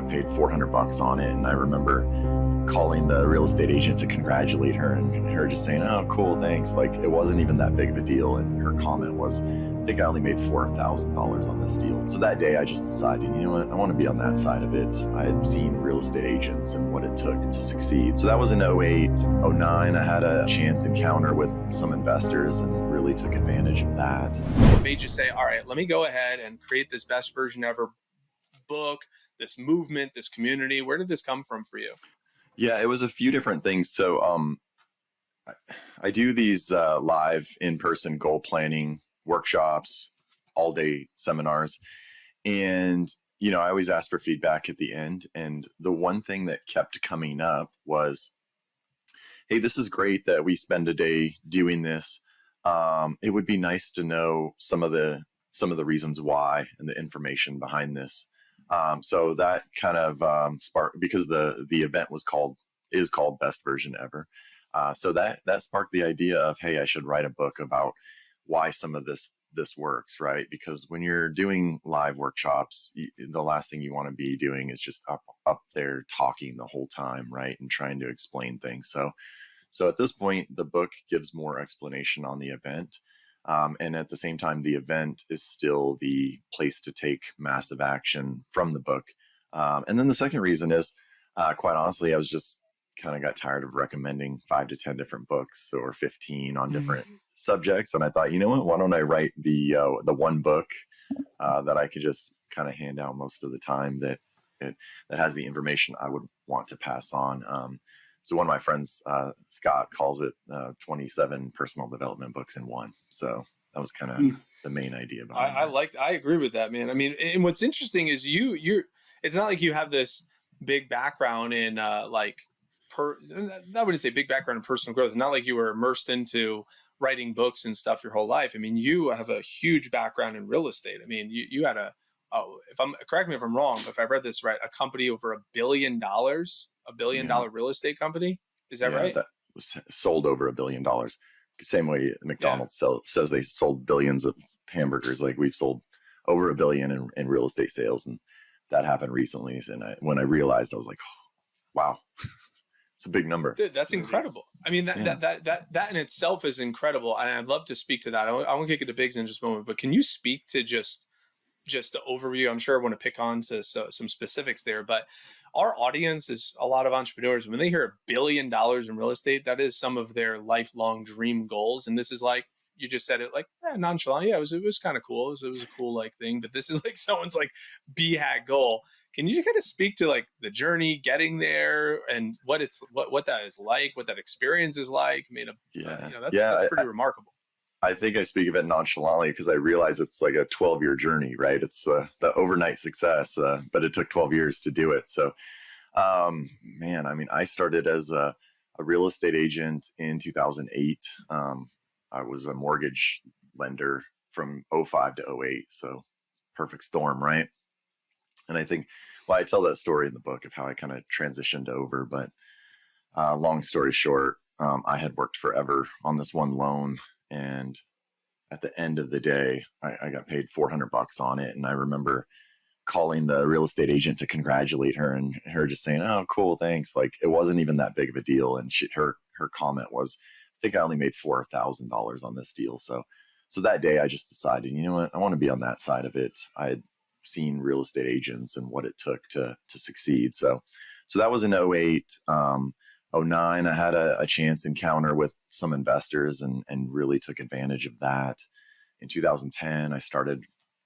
got paid $400 on it. And I remember calling the real estate agent to congratulate her, and her just saying, "Oh, cool, thanks." Like, it wasn't even that big of a deal. And her comment was, "I think I only made $4,000 on this deal." So that day I just decided, you know what, I want to be on that side of it. I had seen real estate agents and what it took to succeed. So that was in 08, 09. I had a chance encounter with some investors and really took advantage of that. What made you say, all right, let me go ahead and create this best version ever book, this movement, this community? Where did this come from for you? Yeah, it was a few different things. So I do these live in-person goal planning workshops, all day seminars. And, I always ask for feedback at the end. And the one thing that kept coming up was, hey, this is great that we spend a day doing this. It would be nice to know some of the reasons why and the information behind this. So that kind of sparked, because the event is called Best Version Ever. So that sparked the idea of, hey, I should write a book about why some of this works, right? Because when you're doing live workshops, the last thing you want to be doing is just up there talking the whole time, right? And trying to explain things. So at this point, the book gives more explanation on the event. And at the same time, the event is still the place to take massive action from the book. And then the second reason is, quite honestly, I was just kind of got tired of recommending 5 to 10 different books or 15 on different subjects. And I thought, you know what, why don't I write the one book that I could just kind of hand out most of the time that has the information I would want to pass on. So one of my friends, Scott, calls it 27 personal development books in one. So that was kind of the main idea behind it. I agree with that, man. I mean, and what's interesting is it's not like you have this big background in I wouldn't say big background in personal growth. It's not like you were immersed into writing books and stuff your whole life. I mean, you have a huge background in real estate. I mean, you had correct me if I'm wrong, but if I read this right, a company over $1 billion Yeah. real estate company. Is that Yeah, right? that was sold over $1 billion. Same way McDonald's says they sold billions of hamburgers. Like, we've sold over $1 billion in real estate sales, and that happened recently. And when I realized, I was like, oh, wow, it's a big number. Dude, that's incredible. I mean, that in itself is incredible. And I'd love to speak to that. I want to kick it to Biggs in just a moment, but can you speak to just the overview? I'm sure I want to pick on to some specifics there, but our audience is a lot of entrepreneurs. When they hear $1 billion in real estate, that is some of their lifelong dream goals. And this is like, you just said it like nonchalant. Yeah, it was kind of cool. It was a cool like thing, but this is like someone's like BHAG goal. Can you kind of speak to like the journey getting there and what that is like, what that experience is like? I mean, that's pretty remarkable. I think I speak of it nonchalantly because I realize it's like a 12-year journey, right? It's the overnight success, but it took 12 years to do it. So, man, I mean, I started as a real estate agent in 2008. I was a mortgage lender from 05 to 08. So perfect storm, right? And I think, well, I tell that story in the book of how I kind of transitioned over, but long story short, I had worked forever on this one loan, and at the end of the day, I got paid $400 on it. And I remember calling the real estate agent to congratulate her, and her just saying, "Oh, cool, thanks." Like, it wasn't even that big of a deal. And her comment was, "I think I only made $4,000 on this deal." So that day I just decided, you know what, I want to be on that side of it. I had seen real estate agents and what it took to succeed. So that was in 08. 09, I had a chance encounter with some investors and really took advantage of that. In 2010, I started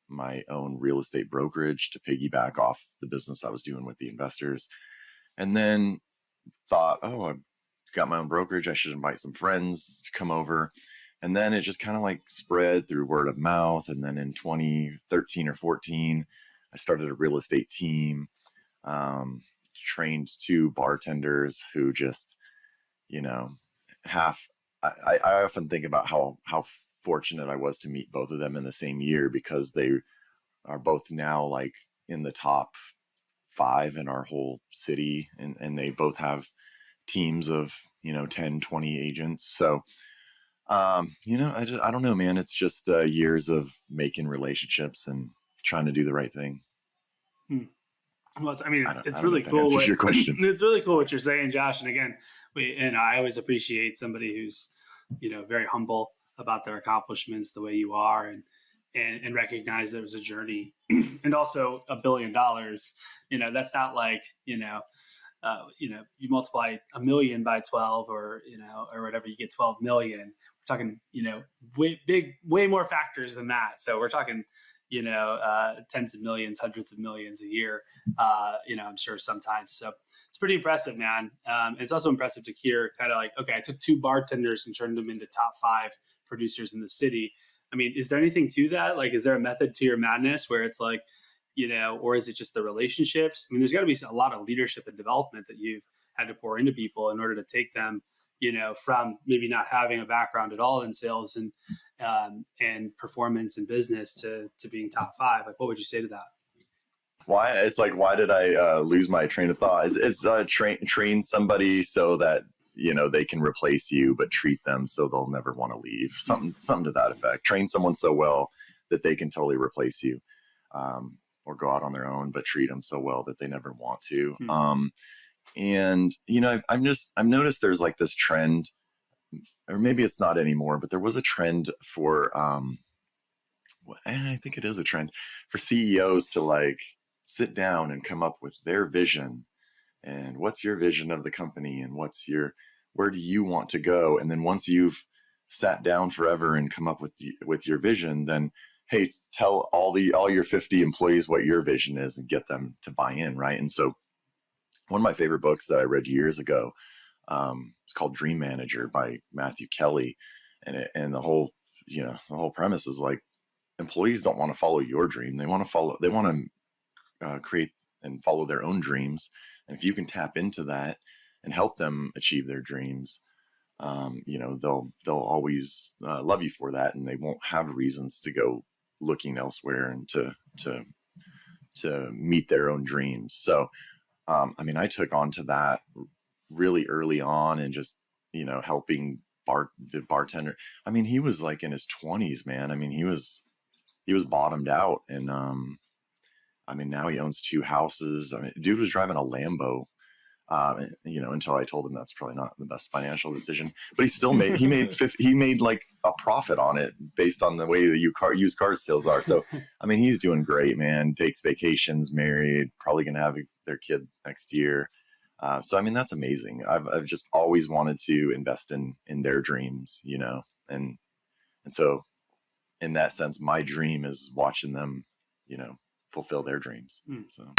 my own real estate brokerage to piggyback off the business I was doing with the investors. And then thought, oh, I've got my own brokerage, I should invite some friends to come over. And then it just kind of like spread through word of mouth. And then in 2013 or 14, I started a real estate team. Trained 2 bartenders who just, I often think about how fortunate I was to meet both of them in the same year, because they are both now like in the top 5 in our whole city. And they both have teams of, 10, 20 agents. So, I don't know, man, it's just years of making relationships and trying to do the right thing. Well, I mean, I it's don't know really if that cool. answers your question. It's really cool what you're saying, Josh. And again, I always appreciate somebody who's, very humble about their accomplishments the way you are, and recognize there was a journey and also $1 billion. That's not like, you multiply 1 million by 12 or whatever, you get 12 million. We're talking, way more factors than that. So we're talking, tens of millions, hundreds of millions a year, I'm sure sometimes. So it's pretty impressive, man. It's also impressive to hear kind of like, okay, I took 2 bartenders and turned them into top 5 producers in the city. I mean, is there anything to that? Like, is there a method to your madness where it's like, or is it just the relationships? I mean, there's got to be a lot of leadership and development that you've had to pour into people in order to take them, from maybe not having a background at all in sales and performance and business to being top 5. Like, what would you say to that? Why did I lose my train of thought? It's train somebody so that they can replace you, but treat them so they'll never want to leave. Something to that effect. Train someone so well that they can totally replace you, or go out on their own, but treat them so well that they never want to. And I've noticed there's like this trend, or maybe it's not anymore, but there was a trend for I think it is a trend for CEOs to like sit down and come up with their vision, and what's your vision of the company, and where do you want to go? And then once you've sat down forever and come up with your vision, then hey, tell all your 50 employees what your vision is and get them to buy in, right? And so one of my favorite books that I read years ago, it's called Dream Manager by Matthew Kelly, and the whole premise is like, employees don't want to follow your dream. They want to create and follow their own dreams. And if you can tap into that and help them achieve their dreams, they'll always love you for that, and they won't have reasons to go looking elsewhere and to meet their own dreams. So, I took on to that really early on, and just, helping the bartender. I mean, he was like in his 20s, man. I mean, he was bottomed out, and now he owns 2 houses. I mean, dude was driving a Lambo, until I told him that's probably not the best financial decision, but he made like a profit on it based on the way the used car sales are. So, I mean, he's doing great, man. Takes vacations, married, probably going to have their kid next year. So, I mean, that's amazing. I've just always wanted to invest in their dreams, and so in that sense, my dream is watching them, fulfill their dreams. So.